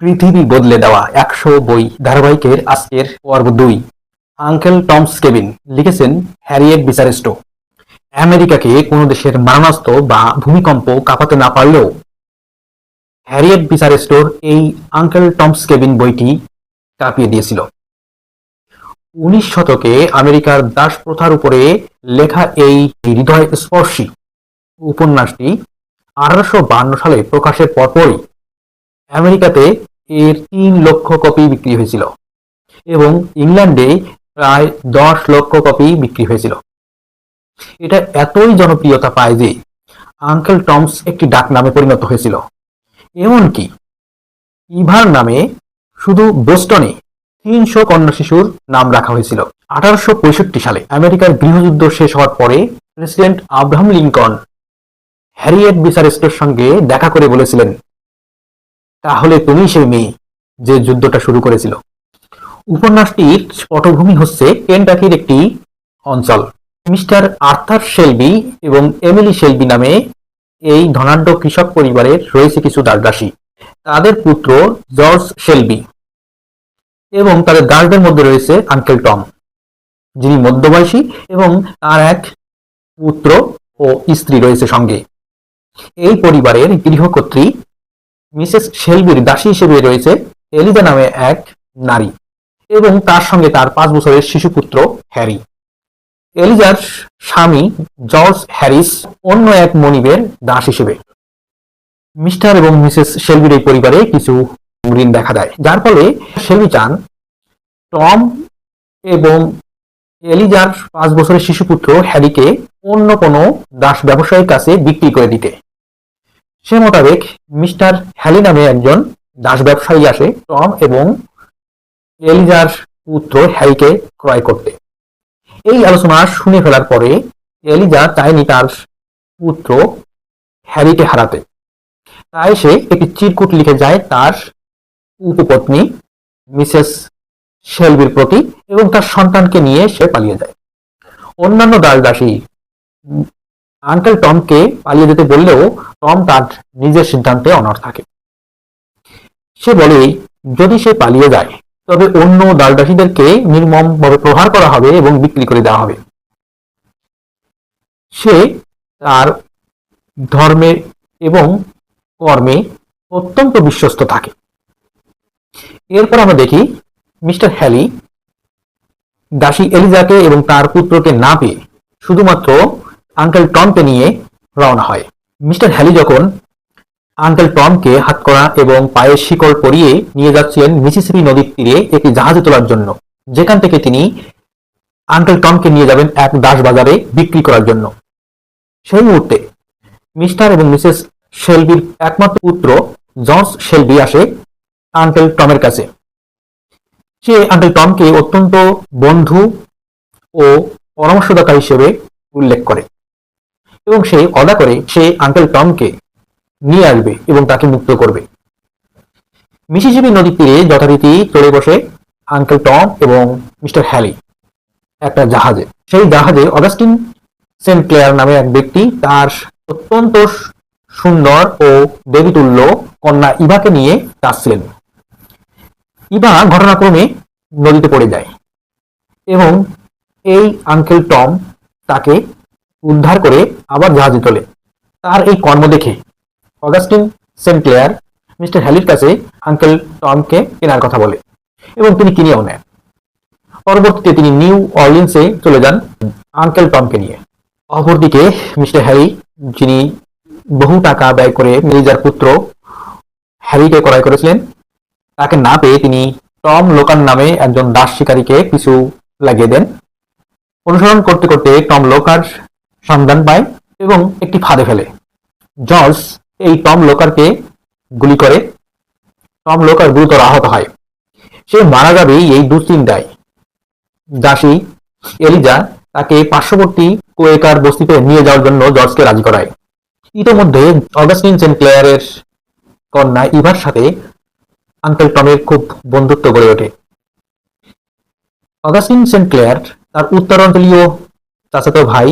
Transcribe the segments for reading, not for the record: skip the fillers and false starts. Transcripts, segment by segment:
পৃথিবী বদলে দেওয়া ১০০ বই ধারাবাহিকের আজকের পর্ব ২। Uncle Tom's cabin. লিখেছেন হ্যারিয়েট বিচার স্টো। আমেরিকাকে কোনো দেশের মারণাস্ত্র বা ভূমিকম্প কাঁপাতে না পারলেও হ্যারিয়েট বিচার স্টোর এই আঙ্কেল টমস কেবিন বইটি কাঁপিয়ে দিয়েছিল। ১৯ শতকে আমেরিকার দাস প্রথার উপরে লেখা এই হৃদয় স্পর্শী উপন্যাসটি ১৮৫২ সালে প্রকাশের পরপরই আমেরিকাতে এর ৩ লক্ষ কপি বিক্রি হয়েছিল এবং ইংল্যান্ডে প্রায় ১০ লক্ষ কপি বিক্রি হয়েছিল। এটা এতই জনপ্রিয়তা পায় যে আঙ্কেল টমস একটি ডাকনামে পরিণত হয়েছিল। এমনকি ইভার নামে শুধু বোস্টনে ৩০০ কন্যা শিশুর নাম রাখা হয়েছিল। ১৮৬৫ সালে আমেরিকার গৃহযুদ্ধ শেষ হওয়ার পরে প্রেসিডেন্ট আব্রাহাম লিঙ্কন হ্যারিয়েট বিচার স্টোর সঙ্গে দেখা করে বলেছিলেন, তাহলে তুমি সেই মেয়ে যে যুদ্ধটা শুরু করেছিল। উপন্যাসটির পটভূমি হচ্ছে কেনটাকির একটি অঞ্চল। মিস্টার আর্থার শেলবি এবং এমিলি শেলবি নামে এই ধনাঢ্য কৃষক পরিবারের রয়েছে কিছু দাসদাসী। তাদের পুত্র জর্জ শেলবি এবং তাদের দাসদের মধ্যে রয়েছে আঙ্কেল টম, যিনি মধ্যবয়সী, এবং তার এক পুত্র ও স্ত্রী রয়েছে সঙ্গে। এই পরিবারের গৃহকর্ত্রী মিসেস শেলবির দাসী হিসেবে রয়েছে এলিজা নামে এক নারী এবং তার সঙ্গে তার ৫ বছরের শিশুপুত্র হ্যারি। এলিজার স্বামী জর্জ হ্যারিস অন্য এক মনিবের দাস হিসেবে। মিস্টার এবং মিসেস শেলবির এই পরিবারে কিছু ঋণ দেখা দেয়, যার ফলে শেলবি চান টম এবং এলিজার ৫ বছরের শিশুপুত্র হ্যারিকে অন্য কোনো দাস ব্যবসায়ীর কাছে বিক্রি করে দিতে। সে মোতাবেক মিস্টার হ্যালি নামে একজন দাস ব্যবসায়ী আসে টম এবং এলিজার পুত্র হ্যারিকে ক্রয় করতে। এই আলোচনা শুনে ফেলার পরে এলিজা চায়নি তার পুত্র হ্যারিকে হারাতে, তাই সে একটি চিরকুট লিখে যায় তার উপপত্নী মিসেস শেলবির প্রতি এবং তার সন্তানকে নিয়ে সে পালিয়ে যায়। অন্যান্য দাসদাসী আঙ্কেল টমকে পালিয়ে যেতে বললেও টম তার নিজের সিদ্ধান্তে অনড় থাকে। সে বলে যদি সে পালিয়ে যায় তবে অন্য দাসদাসীদেরকে নির্মমভাবে প্রহার করা হবে এবং বিক্রি করে দেওয়া হবে। সে তার ধর্মে এবং কর্মে অত্যন্ত বিশ্বস্ত থাকে। এরপর আমরা দেখি মিস্টার হ্যালি দাসী এলিজাকে এবং তার পুত্রকে না পেয়ে শুধুমাত্র আঙ্কেল টমকে নিয়ে রওনা হয়। মিস্টার হ্যালি যখন আঙ্কেল টমকে হাতকড়া এবং পায়ের শিকল পরিয়ে নিয়ে যাচ্ছিলেন মিসিসিপি নদীর তীরে একটি জাহাজে তোলার জন্য, যেখান থেকে তিনি আঙ্কেল টমকে নিয়ে যাবেন এক দাস বাজারে বিক্রি করার জন্য, সেই মুহূর্তে মিস্টার এবং মিসেস শেলবির একমাত্র পুত্র জর্জ শেলবি আসে আঙ্কেল টমের কাছে। সে আঙ্কেল টমকে অত্যন্ত বন্ধু ও পরামর্শদাতা হিসেবে উল্লেখ করে এবং সে ওয়াদা করে সে আঙ্কেল টমকে নিয়ে আসবে এবং তাকে মুক্ত করবে। মিসিসিপি নদীর তীরে যথারীতি চড়ে বসে আঙ্কেল টম এবং মিস্টার হ্যালি একটা জাহাজে। সেই জাহাজে অগাস্টিন সেন্ট ক্লেয়ার নামে এক ব্যক্তি তার অত্যন্ত সুন্দর ও দেবীতুল্য কন্যা ইভাকে নিয়ে যাচ্ছিলেন। ইভা ঘটনাক্রমে নদীতে পড়ে যায় এবং এই আঙ্কেল টম তাকে উদ্ধার করে আবার জাহাজে তোলে। তার এই কর্ম দেখে অগাস্টিন সেন্ট ক্লেয়ার মিস্টার হ্যালির কাছে আঙ্কেল টমকে কেনার কথা বলে এবং তিনি কিনেও নেন। পরবর্তীতে তিনি নিউ অরলিন্সে চলে যান আঙ্কেল টমকে নিয়ে। অপরদিকে মিস্টার হ্যারি, যিনি বহু টাকা ব্যয় করে এলিজার পুত্র হ্যারিকে ক্রয় করেছিলেন, তাকে না পেয়ে তিনি টম লোকার নামে একজন দাস শিকারীকে পিছু লাগিয়ে দেন। অনুসরণ করতে করতে টম লোকার সন্ধান পায় এবং একটি ফাঁদে ফেলে। জর্জ এই টম লোকারকে গুলি করে। টম লোকার গুরুতর আহত হয়। সে মারা যাবে এই দুশ্চিন্তায় দাসী এলিজা তাকে পার্শ্ববর্তী কোয়েকার বস্তিতে নিয়ে যাওয়ার জন্য জর্জকে রাজি করায়। ইতোমধ্যে অগাস্টিন সেন্ট ক্লেয়ারের কন্যা ইভার সাথে আঙ্কেল টমের খুব বন্ধুত্ব গড়ে ওঠে। অগাস্টিন সেন্ট ক্লেয়ার তার উত্তরাঞ্চলীয় চাচাতো ভাই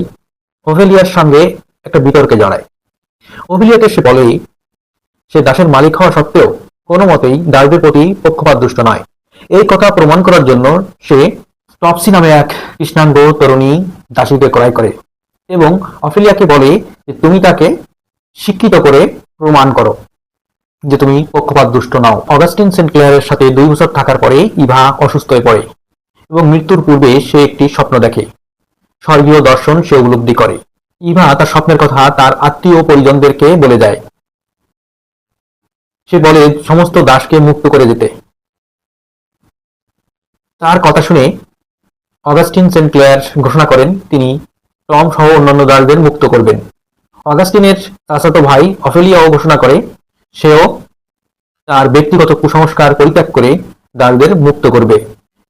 ওভেলিয়ার সঙ্গে একটা বিতর্কে জড়ায়। ওভেলিয়াকে সে বলে সে দাসের মালিক হওয়া সত্ত্বেও কোনো মতেই দাসদের প্রতি পক্ষপাতদুষ্ট নয়। এই কথা প্রমাণ করার জন্য সে টপসি নামে এক কৃষ্ণাঙ্গ তরুণী দাসীকে ক্রয় করে এবং অফেলিয়াকে বলে যে তুমি তাকে শিক্ষিত করে প্রমাণ করো যে তুমি পক্ষপাতদুষ্ট নও। অগাস্টিন সেন্ট ক্লেয়ারের সাথে 2 বছর থাকার পরে ইভা অসুস্থ হয়ে পড়ে এবং মৃত্যুর পূর্বে সে একটি স্বপ্ন দেখে। স্বর্গীয় দর্শন সে উপলব্ধি করে। ইভা তার স্বপ্নের কথা তার আত্মীয় পরিজনদেরকে বলে যায়। সে বলে সমস্ত দাসকে মুক্ত করে দিতে। তার কথা শুনে অগাস্টিন সেন্ট ক্লেয়ার ঘোষণা করেন তিনি টম সহ অন্যান্য দাসদের মুক্ত করবেন। অগাস্টিনের চাচাতো ভাই অফেলিয়াও ঘোষণা করে সেও তার ব্যক্তিগত কুসংস্কার পরিত্যাগ করে দাসদের মুক্ত করবে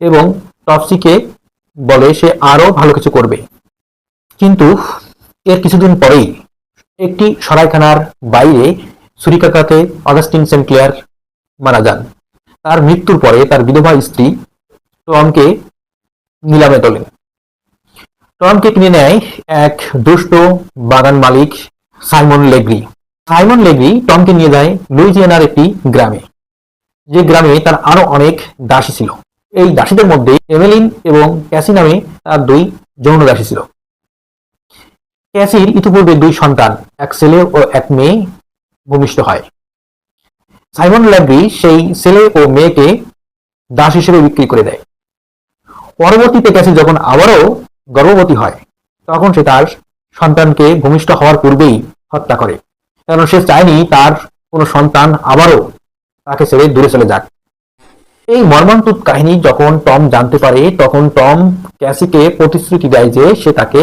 এবং টপসিকে বলে সে আরো ভালো কিছু করবে। কিন্তু এর কিছুদিন পরেই একটি সরাইখানার বাইরে ছুরিকাঘাতে অগাস্টিন সেন্ট ক্লেয়ার মারা যান। তার মৃত্যুর পরে তার বিধবা স্ত্রী টমকে নিলামে তোলেন। টমকে কিনে নেয় এক দুষ্ট বাগান মালিক সাইমন লেগ্রি। সাইমন লেগ্রি টমকে নিয়ে যায় লুইজিয়ানার একটি গ্রামে, যে গ্রামে তার আরো অনেক দাসী ছিল। এই দাসীদের মধ্যে এমেলিন এবং ক্যাসি নামে তার 2 যৌন দাসী ছিল। ক্যাসির ইতিপূর্বে 2 সন্তান, এক ছেলে ও এক মেয়ে ভূমিষ্ঠ হয়। সাইমন লেগ্রি সেই ছেলে ও মেয়েকে দাস হিসেবে বিক্রি করে দেয়। পরবর্তীতে ক্যাসি যখন আবারও গর্ভবতী হয় তখন সে তার সন্তানকে ভূমিষ্ঠ হওয়ার পূর্বেই হত্যা করে, কারণ সে চায়নি তার কোনো সন্তান আবারও তাকে ছেড়ে দূরে চলে যাক। এই মর্মান্তিক কাহিনী যখন টম জানতে পারে তখন টম ক্যাসিকে প্রতিশ্রুতি দেয় যে সে তাকে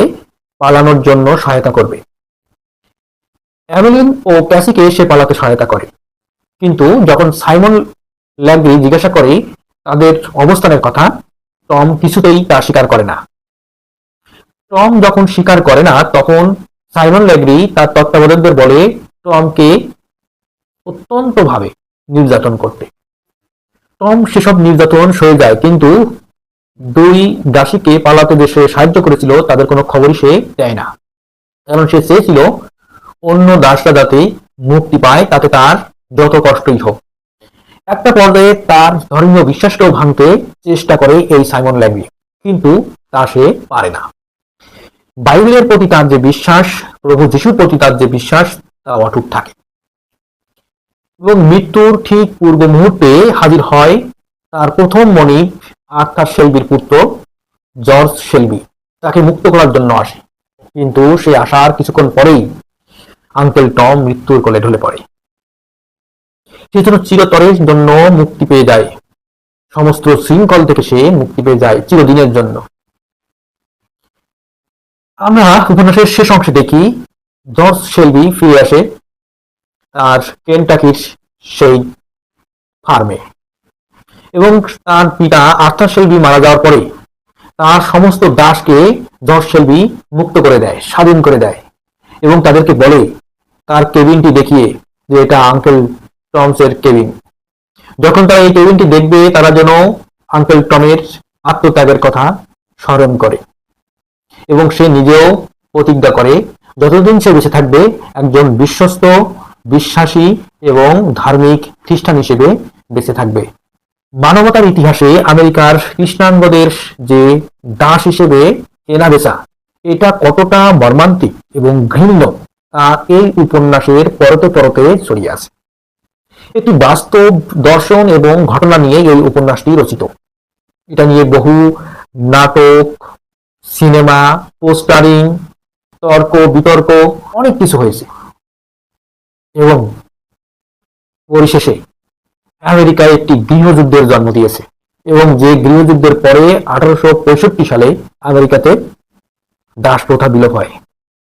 পালানোর জন্য সহায়তা করবে। এমেলিন ও ক্যাসিকে সে পালাতে সহায়তা করে, কিন্তু যখন সাইমন ল্যাগ্রি জিজ্ঞাসা করে তাদের অবস্থানের কথা টম কিছুতেই তা স্বীকার করে না। টম যখন স্বীকার করে না তখন সাইমন ল্যাগ্রি তার তত্ত্বাবধায়কদের বলে টমকে অত্যন্ত ভাবে নির্যাতন করতে। টম সেসব নির্যাতন সয়ে যায়, কিন্তু 2 দাসীকে পালাতে যে সে সাহায্য করেছিল তাদের কোনো খবরই সে দেয় না, কারণ সে চেয়েছিল অন্য দাসরা যাতে মুক্তি পায়, তাতে তার যত কষ্টই হোক। একটা পর্যায়ে তার ধর্মীয় বিশ্বাসকেও ভাঙতে চেষ্টা করে এই সাইমন ল্যাগ্রি, কিন্তু তা সে পারে না। বাইবেলের প্রতি তার যে বিশ্বাস, প্রভু যিশুর প্রতি তার যে বিশ্বাস, তা অটুট থাকে। এবং মৃত্যুর ঠিক পূর্ব মুহূর্তে হাজির হয় তার প্রথম মনিব আর্থার শেলবির পুত্র জর্জ শেলবি। তাকে মুক্ত করার জন্য আসে, কিন্তু সে আসার কিছুক্ষণ পরেই আঙ্কেল টম মৃত্যুর কোলে ঢলে পড়ে। সে যেন চিরতরের জন্য মুক্তি পেয়ে যায়, সমস্ত শৃঙ্খল থেকে সে মুক্তি পেয়ে যায় চিরদিনের জন্য। আমরা উপন্যাসের শেষ অংশে দেখি জর্জ শেলবি ফিরে আসে তার কেনটাকির সেই ফার্মে, এবং তার পিতা আর্থার শেলবি মারা যাওয়ার পরে তার সমস্ত দাসকে জর্জ শেলবি মুক্ত করে দেয়, স্বাধীন করে দেয়, এবং তাদেরকে বলে তার কেবিনটি দেখিয়ে যে এটা আঙ্কেল টমসের কেবিন। যখন তারা এই কেবিনটি দেখবে তারা যেন আঙ্কেল টমের আত্মত্যাগের কথা স্মরণ করে, এবং সে নিজেও প্রতিজ্ঞা করে যতদিন সে বেঁচে থাকবে একজন বিশ্বস্ত, বিশ্বাসী এবং ধার্মিক খ্রিস্টান হিসেবে বেঁচে থাকবে। মানবতার ইতিহাসে আমেরিকার কৃষ্ণাঙ্গদের যে দাস হিসেবে কেনাবেচা, এটা কতটা মর্মান্তিক এবং ঘৃণ্য তা এই উপন্যাসের পরতে পরতে ছড়িয়ে আছে। একটি বাস্তব দর্শন এবং ঘটনা নিয়ে এই উপন্যাসটি রচিত। এটা নিয়ে বহু নাটক, সিনেমা, পোস্টারিং, তর্ক বিতর্ক অনেক কিছু হয়েছে, এবং পরিশেষে আমেরিকায় একটি গৃহযুদ্ধের জন্ম দিয়েছে, এবং যে গৃহযুদ্ধের পরে 1865 সালে আমেরিকাতে দাস প্রথা বিলোপ হয়।